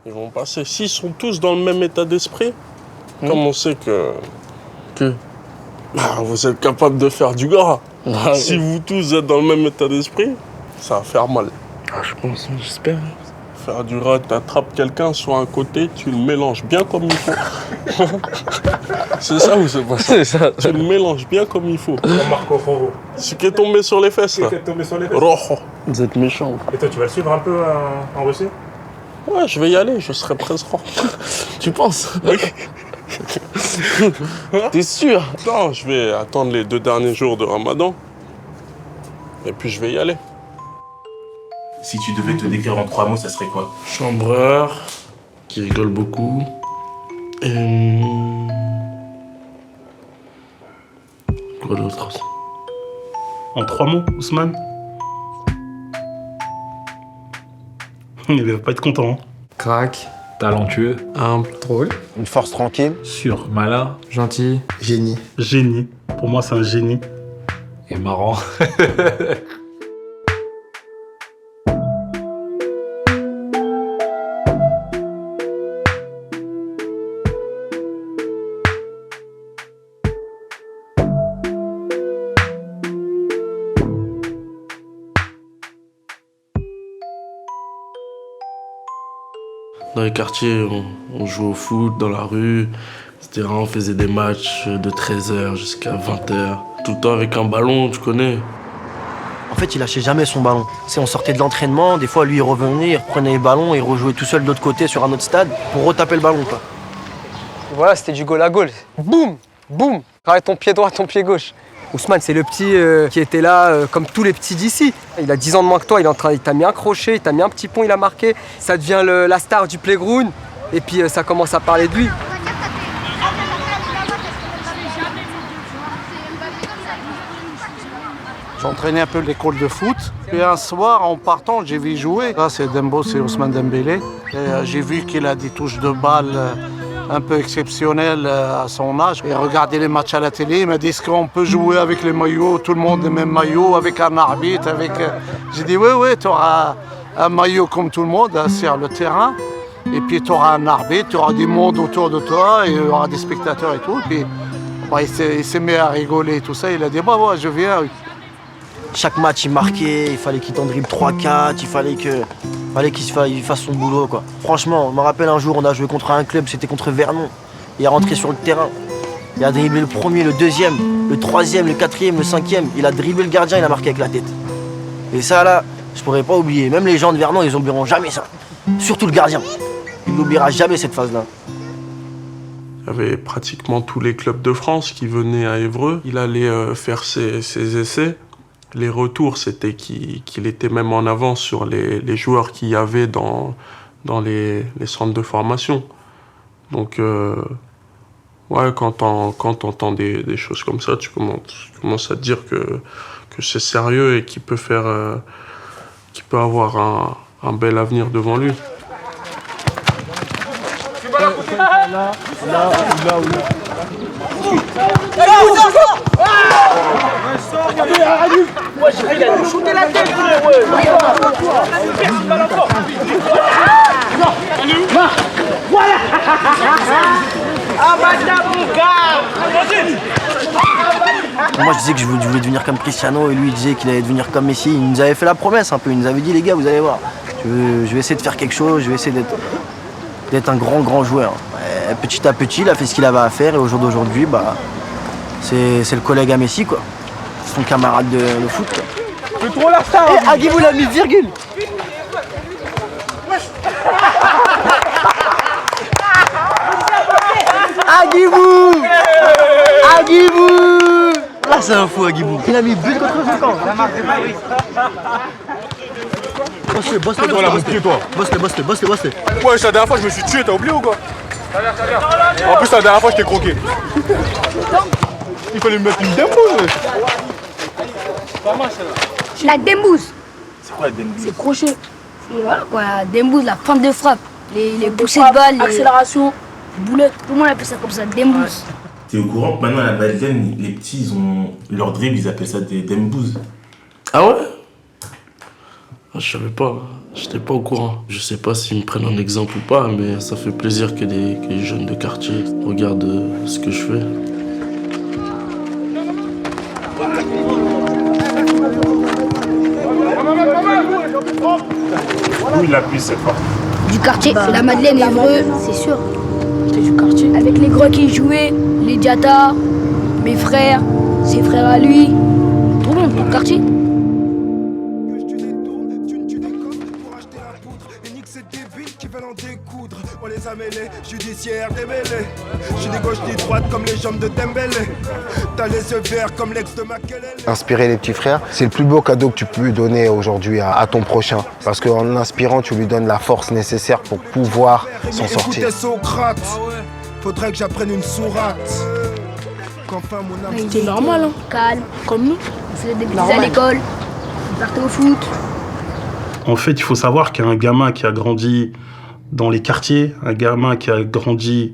Ils vont passer. S'ils sont tous dans le même état d'esprit, comme on sait que vous êtes capable de faire du gras. Si vous tous êtes dans le même état d'esprit, ça va faire mal. Ah, je pense, j'espère. Faire du gras, tu attrapes quelqu'un sur un côté, tu le mélanges bien comme il faut. C'est ça ou c'est pas ça? C'est ça. Tu le mélanges bien comme il faut. Comme Marco Roro. Ce qui est tombé sur les fesses, là. Qui est tombé sur les fesses. Rojo. Vous êtes méchants. Et toi, tu vas le suivre un peu en Russie? Ouais, je vais y aller, je serai présent. Tu penses? Oui. T'es sûr? Non, je vais attendre les 2 derniers jours de Ramadan. Et puis je vais y aller. Si tu devais te décrire en 3 mots, ça serait quoi? Chambreur, qui rigole beaucoup. Et... Quoi d'autre? En 3 mots, Ousmane? Il va pas être content. Hein. Crack, Talentueux, humble, drôle, Une force tranquille. Sûr. malin gentil, génie. Génie. Pour moi, c'est un génie. et marrant. Dans les quartiers, on jouait au foot dans la rue, etc. On faisait des matchs de 13h jusqu'à 20h. Tout le temps avec un ballon, tu connais. En fait, il lâchait jamais son ballon. On sortait de l'entraînement, des fois, lui, il revenait, il reprenait le ballon et il rejouait tout seul de l'autre côté sur un autre stade pour retaper le ballon, quoi. Voilà, c'était du goal à goal. Boum, boum. Avec ton pied droit, ton pied gauche. Ousmane, c'est le petit qui était là comme tous les petits d'ici. Il a 10 ans de moins que toi, il t'a mis un crochet, il t'a mis un petit pont, il a marqué. Ça devient la star du playground et puis ça commence à parler de lui. J'entraînais un peu l'école de foot. Et un soir, en partant, j'ai vu jouer. Là, c'est Dembo, c'est Ousmane Dembélé. Et j'ai vu qu'il a des touches de balle un peu exceptionnelles à son âge. Et regardé les matchs à la télé, il m'a dit, est-ce qu'on peut jouer avec les maillots, tout le monde les mêmes maillots, avec un arbitre, avec... J'ai dit, oui, tu auras un maillot comme tout le monde sur le terrain. Et puis tu auras un arbitre, tu auras du monde autour de toi, et il y aura des spectateurs et tout. Et puis il s'est mis à rigoler et tout ça. Il a dit, ouais, je viens. Chaque match, il marquait, il fallait qu'il t'en dribble 3-4, il fallait qu'il fasse son boulot, quoi. Franchement, je me rappelle un jour, on a joué contre un club, c'était contre Vernon. Il est rentré sur le terrain. Il a dribblé le premier, le deuxième, le troisième, le quatrième, le cinquième. Il a dribblé le gardien, il a marqué avec la tête. Et ça, là, je pourrais pas oublier. Même les gens de Vernon, ils n'oublieront jamais ça. Surtout le gardien. Il n'oubliera jamais cette phase-là. Il y avait pratiquement tous les clubs de France qui venaient à Évreux. Il allait faire ses essais. Les retours, c'était qu'il était même en avance sur les joueurs qu'il y avait dans les centres de formation. Donc, ouais, quand t'entends des choses comme ça, tu commences à te dire que c'est sérieux et qu'il peut avoir un bel avenir devant lui. Moi, je disais que je voulais devenir comme Cristiano et lui, il disait qu'il allait devenir comme Messi. Il nous avait fait la promesse un peu. Il nous avait dit, les gars, vous allez voir, je vais essayer de faire quelque chose, je vais essayer d'être un grand joueur. Et petit à petit, il a fait ce qu'il avait à faire et au jour d'aujourd'hui, c'est le collègue à Messi, quoi. Son camarade de foot, quoi. C'est trop la star. Et Agibou l'a mis virgule. Agibou. Là, c'est un fou, Agibou. Il a mis but contre son camp. Bosse-le. Ouais, la dernière fois, je me suis tué, t'as oublié ou quoi? En plus, la dernière fois, je t'ai croqué. Il fallait me mettre une dembouze. La dembouze. C'est quoi la dembouze? C'est crochet. Et voilà quoi, la dembouze, la feinte de frappe. Les poussées de balle, accélération, boulette. Tout le monde appelle ça comme ça, dembouze. T'es au courant que maintenant à la Balzaine, les petits, ils ont leur dribble, ils appellent ça des dembouses. Ah ouais? Je savais pas, j'étais pas au courant. Je sais pas s'ils me prennent en exemple ou pas, mais ça fait plaisir que les jeunes de quartier regardent ce que je fais. Où il appuie cette fois? Du quartier, la Madeleine, Évreux, c'est sûr. C'était du quartier. Avec les gros qui jouaient, les Diata, mes frères, ses frères à lui, tout le monde, du quartier. On les a mêlés, judiciaire démêlés. Je suis des gauches ni droites comme les jambes de Dembélé. T'as les yeux verts comme l'ex de Makelele. Inspirer les petits frères, c'est le plus beau cadeau que tu peux donner aujourd'hui à ton prochain. Parce qu'en l'inspirant, tu lui donnes la force nécessaire pour pouvoir s'en sortir. Socrate, faudrait que j'apprenne une sourate. C'était normal, hein. Calme, comme nous. On faisait des bêtises à l'école, on partait au foot. En fait, il faut savoir qu'un gamin qui a grandi dans les quartiers, un gamin qui a grandi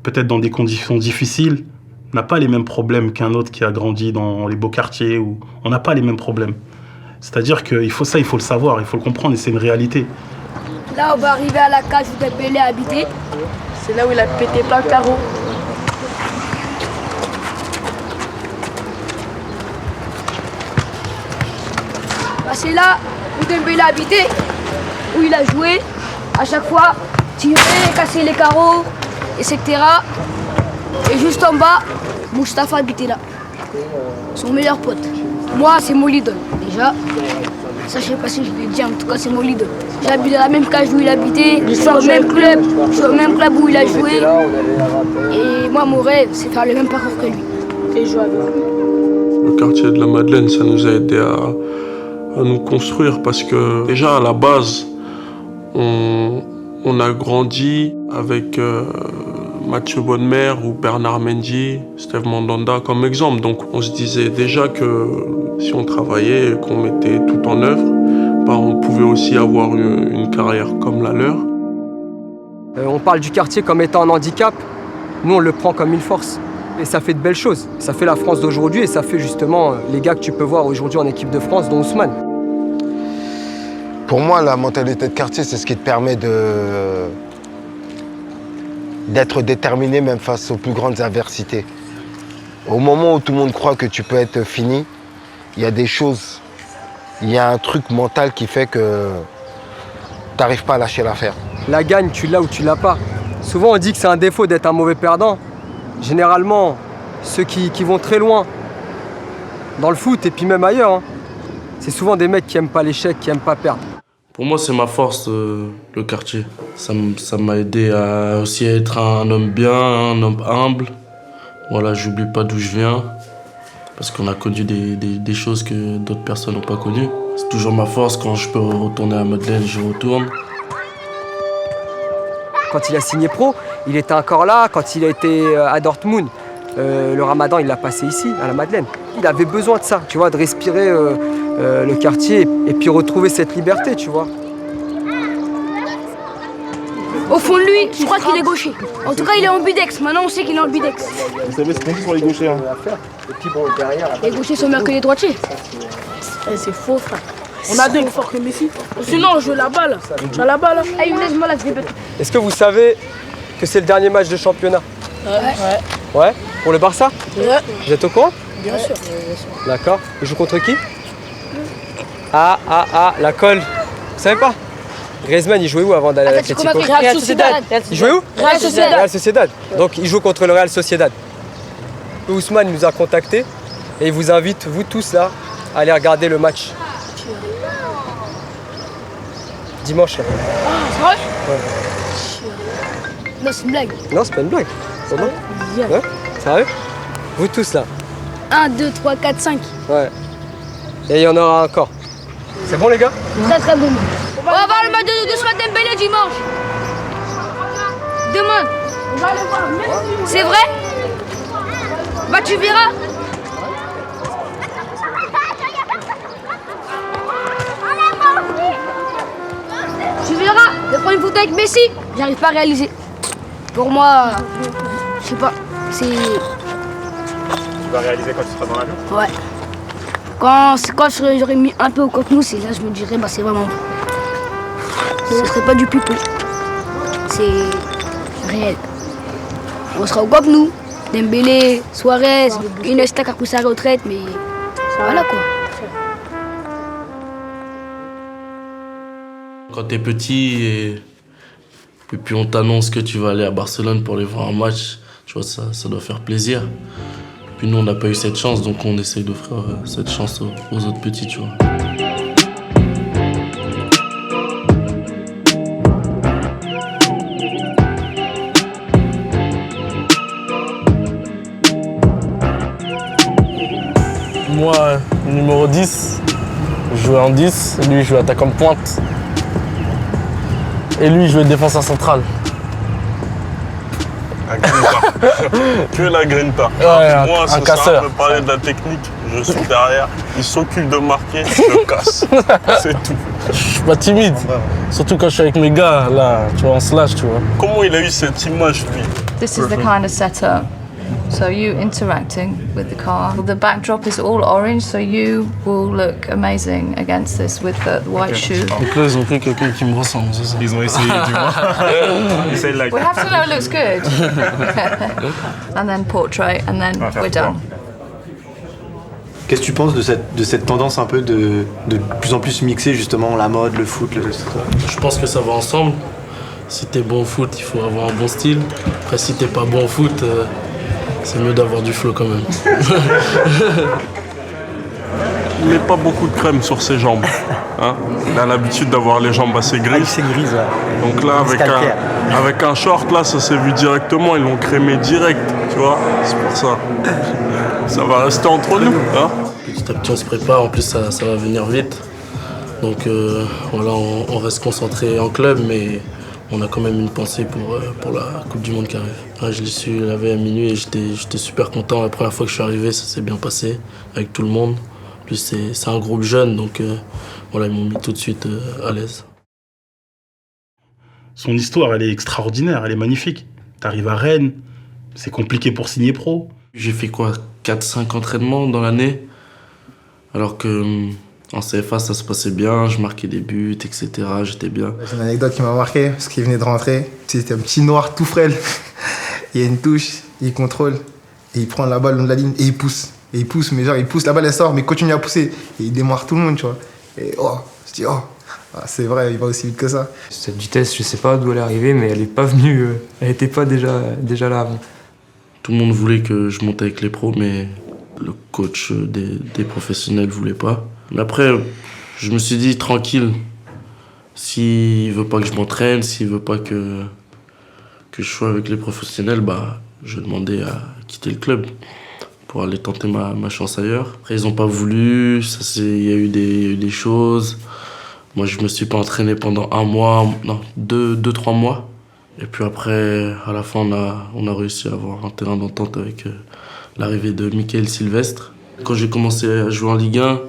peut-être dans des conditions difficiles, n'a pas les mêmes problèmes qu'un autre qui a grandi dans les beaux quartiers. Où on n'a pas les mêmes problèmes. C'est-à-dire qu'il faut ça, il faut le savoir, il faut le comprendre et c'est une réalité. Là, on va arriver à la cage où Dembélé a habité. C'est là où il a pété plein de carreaux. Bah, c'est là où Dembélé a habité, où il a joué. À chaque fois, tirer, casser les carreaux, etc. Et juste en bas, Moustapha habitait là. Son meilleur pote. Moi, c'est mon idole. Déjà, ça, je sais pas si je l'ai dit, en tout cas, c'est mon idole. J'habite dans la même cage où il habitait, je suis au même club où il a joué. Et moi, mon rêve, c'est faire le même parcours que lui. Et jouer avec lui. Le quartier de la Madeleine, ça nous a aidé à nous construire parce que déjà, à la base, on a grandi avec Mathieu Bonnemère ou Bernard Mendy, Steve Mandanda comme exemple. Donc on se disait déjà que si on travaillait et qu'on mettait tout en œuvre, bah, on pouvait aussi avoir une carrière comme la leur. On parle du quartier comme étant un handicap. Nous, on le prend comme une force. Et ça fait de belles choses. Ça fait la France d'aujourd'hui et ça fait justement les gars que tu peux voir aujourd'hui en équipe de France, dont Ousmane. Pour moi, la mentalité de quartier, c'est ce qui te permet d'être déterminé même face aux plus grandes adversités. Au moment où tout le monde croit que tu peux être fini, il y a des choses, il y a un truc mental qui fait que tu n'arrives pas à lâcher l'affaire. La gagne, tu l'as ou tu l'as pas. Souvent, on dit que c'est un défaut d'être un mauvais perdant. Généralement, ceux qui vont très loin dans le foot et puis même ailleurs, hein, c'est souvent des mecs qui n'aiment pas l'échec, qui n'aiment pas perdre. Pour moi, c'est ma force, le quartier. Ça m'a aidé à aussi être un homme bien, un homme humble. Voilà, j'oublie pas d'où je viens. Parce qu'on a connu des choses que d'autres personnes n'ont pas connues. C'est toujours ma force, quand je peux retourner à Madeleine, je retourne. Quand il a signé pro, il était encore là. Quand il a été à Dortmund, le Ramadan, il l'a passé ici, à la Madeleine. Il avait besoin de ça, tu vois, de respirer le quartier et puis retrouver cette liberté, tu vois. Au fond de lui, je crois qu'il est gaucher. En tout cas, il est ambidex. Maintenant, on sait qu'il est ambidex. Vous savez, c'est compliqué pour les gauchers. Hein. Les gauchers sont meilleurs que les droitiers. C'est faux, frère. On a deux forts que Messi. Sinon, on joue la balle. Tu as la balle. Ah, il me laisse mal à ce Est-ce que vous savez que c'est le dernier match de championnat? Ouais. Ouais. Pour le Barça? Ouais. Vous êtes au courant? Bien sûr. D'accord. Il joue contre qui? La Colle. Vous savez pas? Griezmann, il jouait où avant d'aller à l'Atlético? Real Sociedad. Il jouait où? Real Sociedad. Real Sociedad. Donc il joue contre le Real Sociedad. Ousmane nous a contactés et il vous invite, vous tous là, à aller regarder le match. Dimanche là. Ah, c'est vrai? Ouais. Non, c'est une blague. Non, c'est pas une blague. C'est bon? Ouais. Sérieux? Vous tous là. 1, 2, 3, 4, 5. Ouais. Et il y en aura encore. C'est bon les gars? Très très bon. On va voir le match de Ousmane Dembélé dimanche. Demain. On va aller voir. C'est vrai? Bah tu verras. Tu verras. Je vais prendre une photo avec Messi. J'arrive pas à réaliser. Pour moi, je sais pas. C'est... Tu vas réaliser quand tu seras dans l'avion? Ouais. Quand j'aurais mis un peu au Camp Nou, c'est là je me dirais, bah c'est vraiment... Ce serait pas du pipeau. C'est réel. On sera au Camp Nou, Dembélé, Suarez, Iniesta qui a pris sa retraite, mais voilà quoi. Quand t'es petit et puis on t'annonce que tu vas aller à Barcelone pour aller voir un match, tu vois, ça doit faire plaisir. Puis nous, on n'a pas eu cette chance, donc on essaye d'offrir cette chance aux autres petits, tu vois. Moi, numéro 10, je jouais en 10, lui il jouait attaquant de pointe. Et lui il jouait défenseur central. La grinta. Que la grinta. Ouais, moi, un casseur. Ça me parler de la technique, je suis derrière, il s'occupe de marquer, je le casse. C'est tout. Je suis pas timide. Surtout quand je suis avec mes gars, là, tu vois, on se lâche, tu vois. Comment il a eu cette image, lui? This is the kind of setup. So you interacting with the car. The backdrop is all orange, so you will look amazing against this with the white shoe. Donc là, ils ont pris quelqu'un qui me ressemble, c'est ça. Ils ont essayé, tu vois. We have to know it looks good. And then portrait, and then we're done. Qu'est-ce que tu penses de cette tendance un peu de plus en plus mixer justement la mode, le foot, Je pense que ça va ensemble. Si t'es bon au foot, il faut avoir un bon style. Après, si t'es pas bon au foot, c'est mieux d'avoir du flow quand même. Il met pas beaucoup de crème sur ses jambes. Hein, il a l'habitude d'avoir les jambes assez grises. C'est grise, ouais. Donc là, avec un short, là, ça s'est vu directement. Ils l'ont crémé direct, tu vois. C'est pour ça. Ça va rester entre nous. Hein. Petit à petit, on se prépare. En plus, ça va venir vite. Donc voilà, on reste concentré en club, mais on a quand même une pensée pour la Coupe du Monde qui arrive. Ouais, je l'ai su la veille à minuit et j'étais super content. La première fois que je suis arrivé, ça s'est bien passé avec tout le monde. En plus, c'est un groupe jeune, donc voilà, ils m'ont mis tout de suite à l'aise. Son histoire, elle est extraordinaire, elle est magnifique. T'arrives à Rennes, c'est compliqué pour signer pro. J'ai fait quoi, 4-5 entraînements dans l'année, alors que en CFA, ça se passait bien, je marquais des buts, etc. J'étais bien. J'ai une anecdote qui m'a marqué, parce qu'il venait de rentrer. C'était un petit noir tout frêle. Il y a une touche, il contrôle, et il prend la balle le long de la ligne, et il pousse. Et il pousse, mais genre, il pousse, la balle elle sort, mais il continue à pousser. Et il démarre tout le monde, tu vois. Et oh, je dis, oh, ah, c'est vrai, il va aussi vite que ça. Cette vitesse, je sais pas d'où elle est arrivée, mais elle est pas venue, elle était pas déjà là avant. Tout le monde voulait que je monte avec les pros, mais le coach des professionnels voulait pas. Mais après, je me suis dit, tranquille, s'il veut pas que je m'entraîne, s'il veut pas que je sois avec les professionnels, bah, je vais demander à quitter le club pour aller tenter ma chance ailleurs. Après, ils ont pas voulu, il y a eu des choses. Moi, je me suis pas entraîné pendant 1 mois, non, 2-3 mois. Et puis après, à la fin, on a réussi à avoir un terrain d'entente avec l'arrivée de Michael Sylvestre. Quand j'ai commencé à jouer en Ligue 1,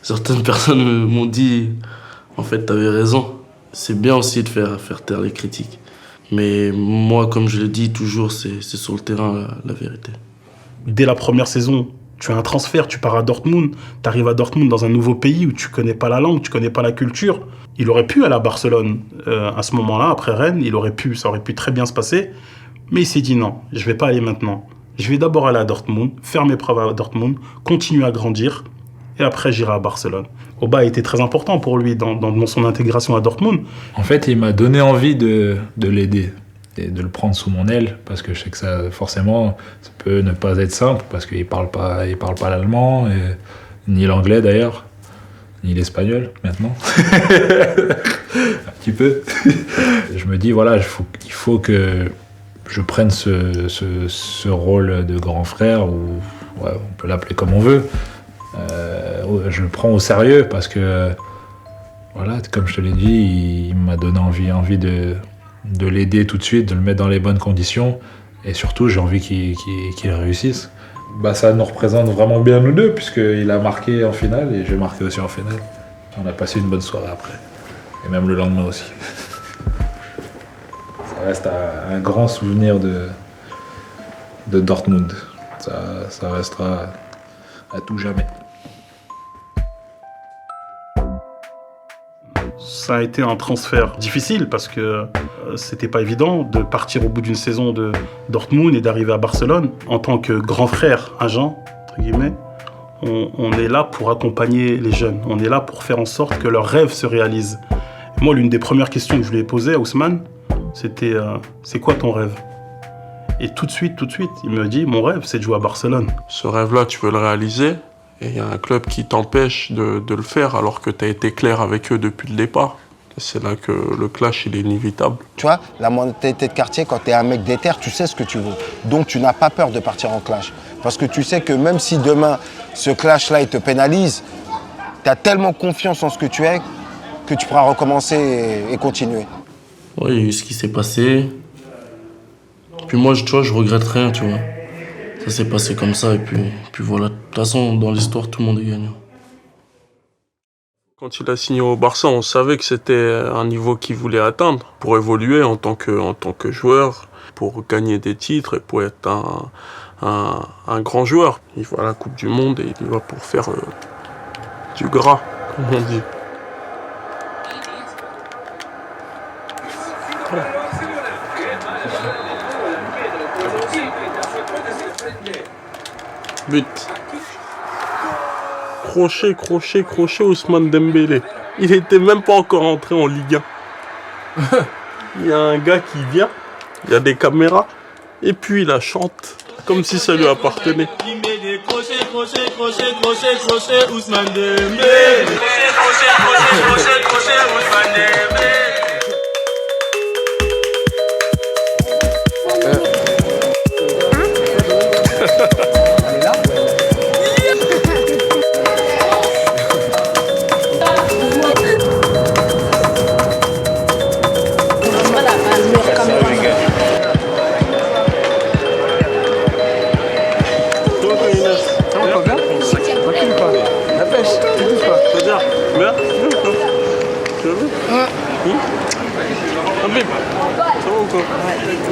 certaines personnes m'ont dit « En fait, t'avais raison. C'est bien aussi de faire taire les critiques. » Mais moi, comme je le dis toujours, c'est sur le terrain la vérité. Dès la première saison, tu as un transfert, tu pars à Dortmund, tu arrives à Dortmund dans un nouveau pays où tu connais pas la langue, tu connais pas la culture. Il aurait pu aller à Barcelone à ce moment-là, après Rennes, ça aurait pu très bien se passer. Mais il s'est dit non, je vais pas aller maintenant. Je vais d'abord aller à Dortmund, faire mes preuves à Dortmund, continuer à grandir, et après j'irai à Barcelone. Oba a été très important pour lui dans son intégration à Dortmund. En fait, il m'a donné envie de l'aider et de le prendre sous mon aile, parce que je sais que ça, forcément, ça peut ne pas être simple, parce qu'il parle pas l'allemand, ni l'anglais d'ailleurs, ni l'espagnol maintenant. Un petit peu. Je me dis, voilà, il faut que je prenne ce rôle de grand frère, ou ouais, on peut l'appeler comme on veut. Je le prends au sérieux parce que, voilà, comme je te l'ai dit, il m'a donné envie de l'aider tout de suite, de le mettre dans les bonnes conditions, et surtout j'ai envie qu'il réussisse. Bah, ça nous représente vraiment bien nous deux, puisqu'il a marqué en finale et j'ai marqué aussi en finale. On a passé une bonne soirée après, et même le lendemain aussi. Ça reste un grand souvenir de Dortmund, ça restera à tout jamais. Ça a été un transfert difficile parce que c'était pas évident de partir au bout d'une saison de Dortmund et d'arriver à Barcelone. En tant que grand frère agent, entre guillemets, on est là pour accompagner les jeunes. On est là pour faire en sorte que leurs rêves se réalisent. Et moi, l'une des premières questions que je lui ai posées à Ousmane, c'était c'est quoi ton rêve? Et tout de suite, il me dit mon rêve, c'est de jouer à Barcelone. Ce rêve-là, tu veux le réaliser et il y a un club qui t'empêche de le faire alors que tu as été clair avec eux depuis le départ. C'est là que le clash, il est inévitable. Tu vois, la mentalité de quartier, quand tu es un mec déter, tu sais ce que tu veux. Donc tu n'as pas peur de partir en clash. Parce que tu sais que même si demain, ce clash-là, il te pénalise, tu as tellement confiance en ce que tu es que tu pourras recommencer et continuer. Ouais, il y a eu ce qui s'est passé. Puis moi, tu vois, je regrette rien, tu vois. Ça s'est passé comme ça, et puis voilà. De toute façon, dans l'histoire, tout le monde est gagnant. Quand il a signé au Barça, on savait que c'était un niveau qu'il voulait atteindre pour évoluer en tant que joueur, pour gagner des titres et pour être un grand joueur. Il va à la Coupe du Monde et il va pour faire du gras, comme on dit. But. Crochet, Ousmane Dembélé. Il était même pas encore entré en Ligue 1. Il y a un gars qui vient, il y a des caméras, et puis il la chante comme si ça lui appartenait. Il met des crochets, Ousmane Dembélé. Crochet, Ousmane Dembélé.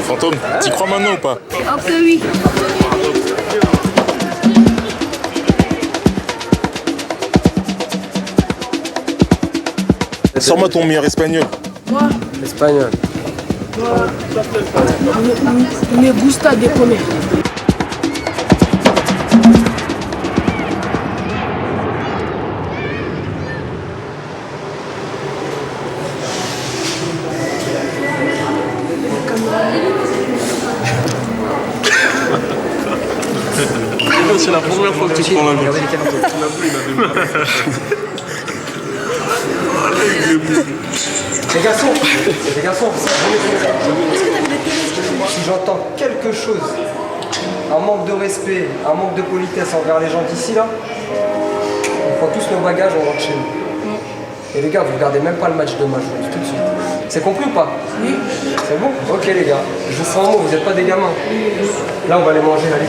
Fantôme, t'y crois maintenant ou pas? Un peu oui. Sors-moi ton meilleur espagnol. Moi, Espagnol. me gusta de comer. C'est la première fois que tu prends la vie. Les garçons, si j'entends quelque chose, un manque de respect, un manque de politesse envers les gens d'ici là, on prend tous nos bagages, on rentre chez nous. Et les gars, vous regardez même pas le match demain, je vous le dis tout de suite. C'est compris ou pas? Oui. C'est bon? Ok les gars, je vous ferai un mot, vous n'êtes pas des gamins. Là on va aller manger, allez.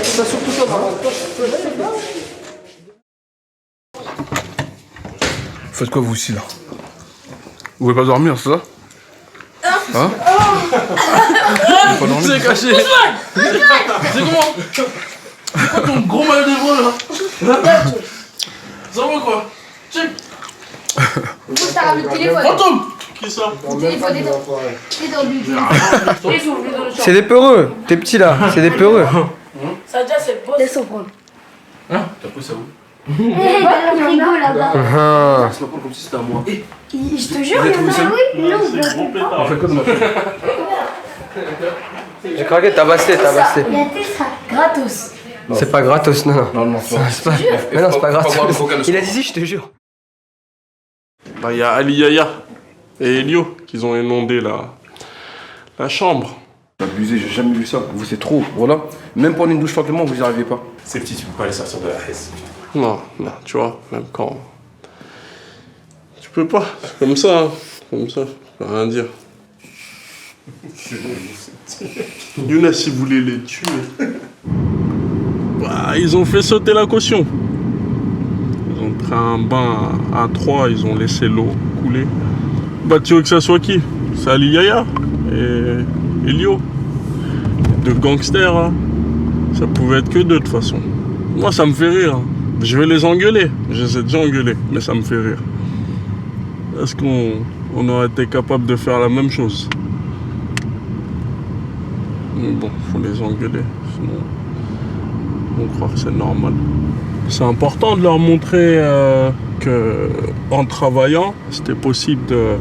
Ça surtout toi, Faites quoi vous aussi là? Vous voulez pas dormir, c'est ça? Hein? C'est caché. C'est comment? C'est quoi ton gros mal de voix là? Ça va quoi? Check. T'as ramené le téléphone. Fantôme! Qui ça? Le téléphone est dans le C'est des peureux, t'es petit là, c'est des peureux. Ça déjà c'est beau. Laisse-en prendre. Hein? T'as pris ça où? Il rigole là-bas. C'est pas comme si c'était à moi. Je te jure, il y en a oui. Non, On fait quoi de ma fille? J'ai craqué, t'as bassé. Il a fait ça gratos. C'est pas gratos, non. Non, C'est pas... Mais non, c'est pas gratos. Il a dit si, je te jure. Bah, y a Ali Yaya et Elio qui ont inondé la chambre. Abusé, j'ai jamais vu ça. Vous c'est trop, voilà. Même pour une douche simplement, vous y arrivez pas. C'est petit, tu peux pas aller sortir de la haisse. Non, tu vois, même quand... Tu peux pas, comme ça, je peux rien dire. Younes, il voulait les tuer. Bah, ils ont fait sauter la caution. Ils ont pris un bain à 3, ils ont laissé l'eau couler. Bah, tu veux que ça soit qui? C'est Ali Yaya et Elio. Deux gangsters, hein. Ça pouvait être que deux de toute façon. Moi, ça me fait rire. Je vais les engueuler. Je les ai déjà engueulés, mais ça me fait rire. Est-ce qu'on aurait été capable de faire la même chose? Mais bon, faut les engueuler. Sinon, on croit que c'est normal. C'est important de leur montrer que en travaillant, c'était possible de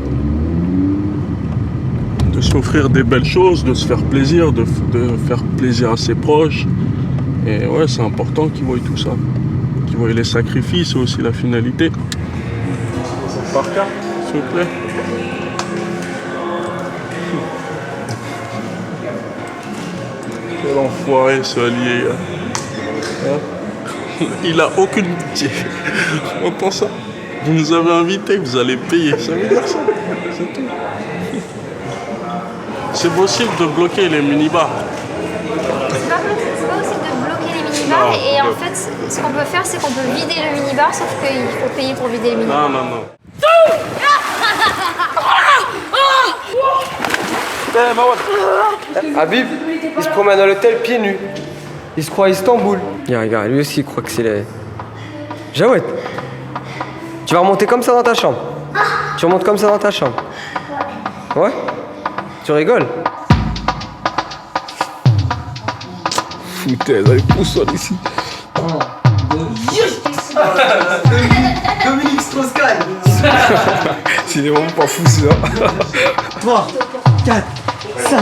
s'offrir des belles choses, de se faire plaisir, de faire plaisir à ses proches. Et ouais, c'est important qu'ils voient tout ça. Qu'ils voient les sacrifices et aussi la finalité. Par carte, s'il vous plaît. Quel enfoiré ce allié. Hein? Il a aucune pitié. On entend ça? Vous nous avez invités, vous allez payer. Ça veut dire ça? C'est tout. C'est possible de bloquer les minibars. C'est pas possible de bloquer les minibars. Non, et en fait, ce qu'on peut faire, c'est qu'on peut vider le minibar, sauf qu'il faut payer pour vider les minibars. Non, non, non. Habib, il se promène à l'hôtel pieds nus. Il se croit à Istanbul. Regarde, lui aussi il croit que c'est les... Jawed, tu vas remonter comme ça dans ta chambre. Tu remontes comme ça dans ta chambre. Ouais? Tu rigoles? Foutaise, allez, pousse-toi d'ici. Dominique Strauss-Kahn. C'est des moments pas fous, ça. 3, 4, 5,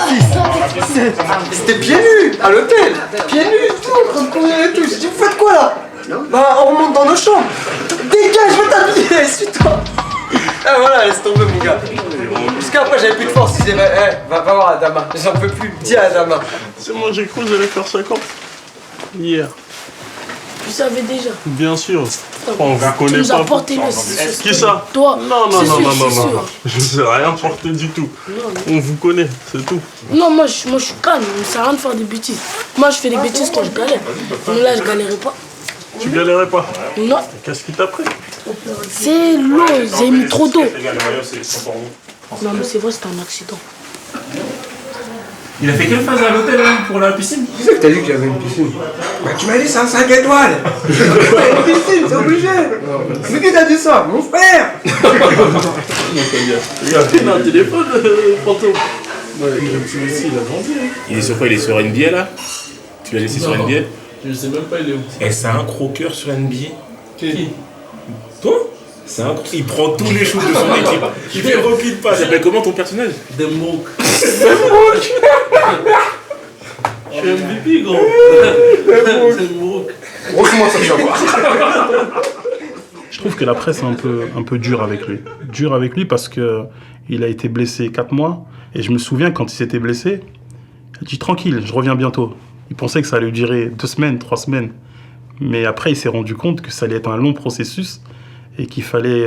6, 7. C'était pieds nus à l'hôtel. Pieds nus, tout, en train de courir et tout. J'ai dit, vous faites quoi là? Bah, on remonte dans nos chambres. Dégage, je veux t'habiller, suis-toi. Ah voilà, laisse tomber mon gars. Parce qu'après j'avais plus de force, il disait va voir Adama, j'en peux plus, dis à Adama. C'est moi, j'ai cru que j'allais faire 50 hier. Tu savais déjà. Bien sûr. On vous connaît tu nous pas. as porté le Qui ça? Toi. Non, non, C'est non, sûr, non, non, c'est non. sûr. Je sais rien porter du tout. On vous connaît, c'est tout. Non, moi je suis calme, ça sert à rien de faire des bêtises. Moi je fais des bêtises quand je galère. Mais là je galérais pas. Tu galérais pas? Non. Qu'est-ce qui t'a pris? C'est l'eau, j'ai mis trop d'eau. Non mais c'est vrai, c'était un accident. Il a fait quelle phase à l'hôtel pour la piscine? Qui c'est que t'as dit que j'avais une piscine? Bah tu m'as dit c'est un 5 étoiles. Une piscine, c'est obligé. Mais qui t'a dit ça? Mon frère. Regarde, il a un téléphone, fantôme. Ici, il a grandi. Il est sur quoi? Il est sur NBA là? Tu l'as laissé sur Non. NBA? Je sais même pas, il est où. Et c'est un croqueur sur NBA? Qui? Toi? Il prend tous les shoots de son équipe. Il fait aucune passe. Il s'appelle comment ton personnage? Dembrook. Je suis MVP, gros. Dembrook. Grosse-moi ça, tu vas voir. Je trouve que la presse est un peu dure avec lui. Dure avec lui parce que il a été blessé 4 mois. Et je me souviens quand il s'était blessé, il dit tranquille, je reviens bientôt. Il pensait que ça allait durer 2 semaines, 3 semaines. Mais après, il s'est rendu compte que ça allait être un long processus et qu'il fallait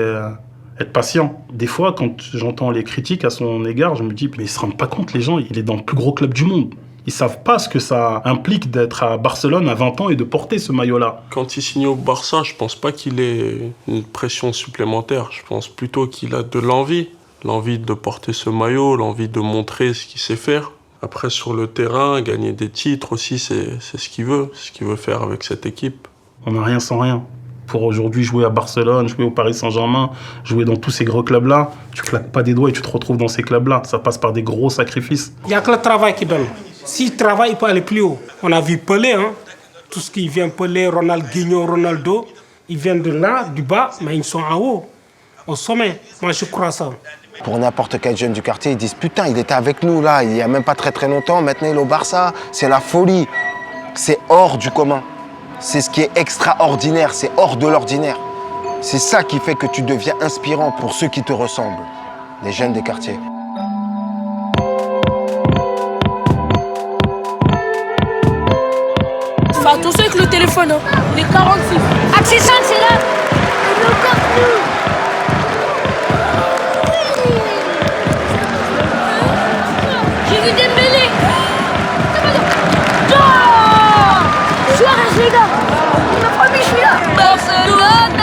être patient. Des fois, quand j'entends les critiques à son égard, je me dis, mais ils se rendent pas compte, les gens, il est dans le plus gros club du monde. Ils savent pas ce que ça implique d'être à Barcelone à 20 ans et de porter ce maillot-là. Quand il signe au Barça, je pense pas qu'il ait une pression supplémentaire. Je pense plutôt qu'il a de l'envie. L'envie de porter ce maillot, l'envie de montrer ce qu'il sait faire. Après, sur le terrain, gagner des titres aussi, c'est ce qu'il veut. C'est ce qu'il veut faire avec cette équipe. On n'a rien sans rien. Pour aujourd'hui jouer à Barcelone, jouer au Paris Saint-Germain, jouer dans tous ces gros clubs-là, tu claques pas des doigts et tu te retrouves dans ces clubs-là. Ça passe par des gros sacrifices. Il n'y a que le travail qui donne. S'il travaille, il peut aller plus haut. On a vu Pelé, hein. Tout ce qui vient Pelé, Ronaldinho, Ronaldo, ils viennent de là, du bas, mais ils sont en haut, au sommet. Moi, je crois ça. Pour n'importe quel jeune du quartier, ils disent « Putain, il était avec nous là, il y a même pas très longtemps, maintenant il est au Barça. » C'est la folie. C'est hors du commun. C'est ce qui est extraordinaire, c'est hors de l'ordinaire. C'est ça qui fait que tu deviens inspirant pour ceux qui te ressemblent, les jeunes des quartiers. Fais attention avec le téléphone, hein. Il est 46. Accès 5, c'est là. Il est encore plus. J'ai vu Dembélé. Suarez, les gars. Il m'a promis, je suis là. Barcelone.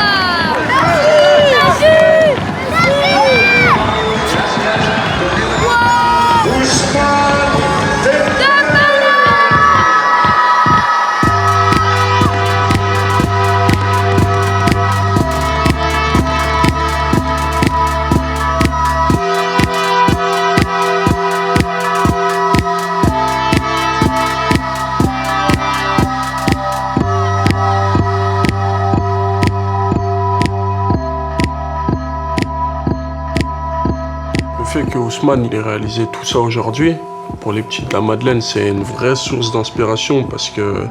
fait que Ousmane il ait réalisé tout ça aujourd'hui, pour les petits de la Madeleine, c'est une vraie source d'inspiration parce que,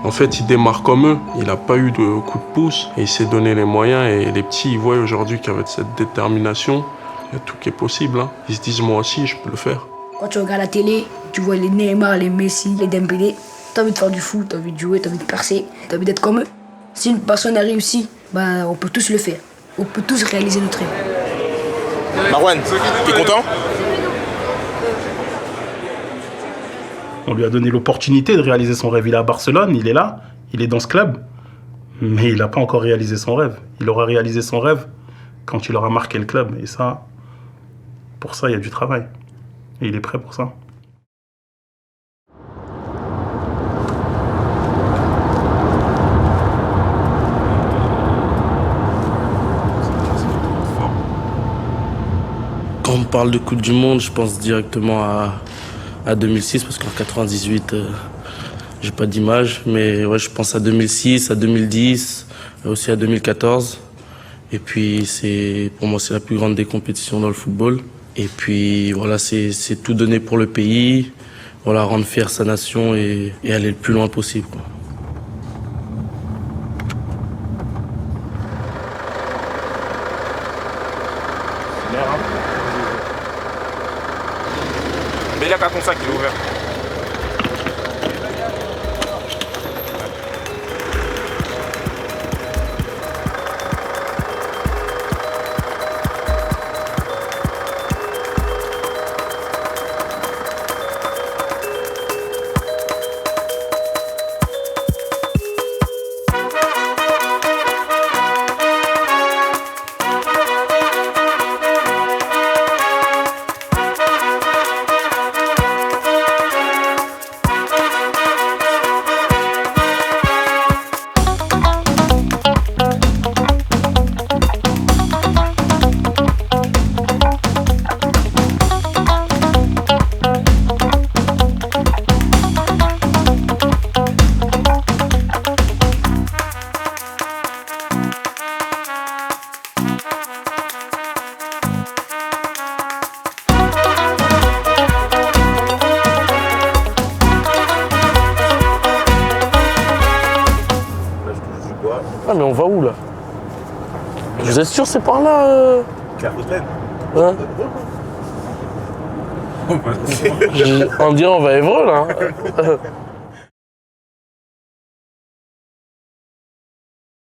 en fait, il démarre comme eux. Il n'a pas eu de coup de pouce et il s'est donné les moyens. Et les petits, ils voient aujourd'hui qu'avec cette détermination, il y a tout qui est possible. Hein. Ils se disent, moi aussi, je peux le faire. Quand tu regardes la télé, tu vois les Neymar, les Messi, les Dembélé. T'as envie de faire du foot, t'as envie de jouer, t'as envie de percer, t'as envie d'être comme eux. Si une personne a réussi, bah, on peut tous le faire. On peut tous réaliser notre rêve. Marwan, t'es content? On lui a donné l'opportunité de réaliser son rêve. Il est à Barcelone, il est là, il est dans ce club, mais il n'a pas encore réalisé son rêve. Il aura réalisé son rêve quand il aura marqué le club. Et ça, pour ça, il y a du travail. Et il est prêt pour ça. Quand on parle de Coupe du Monde, je pense directement à 2006 parce qu'en 98, j'ai pas d'image, mais ouais, je pense à 2006, à 2010, aussi à 2014. Et puis pour moi, c'est la plus grande des compétitions dans le football. Et puis voilà, c'est tout donner pour le pays, voilà, rendre fier sa nation et aller le plus loin possible, quoi. Mais il a qu'à ton sac, il est ouvert. Ah mais on va où là? Vous êtes sûr c'est par là Hein? On dirait on va à Évreux là.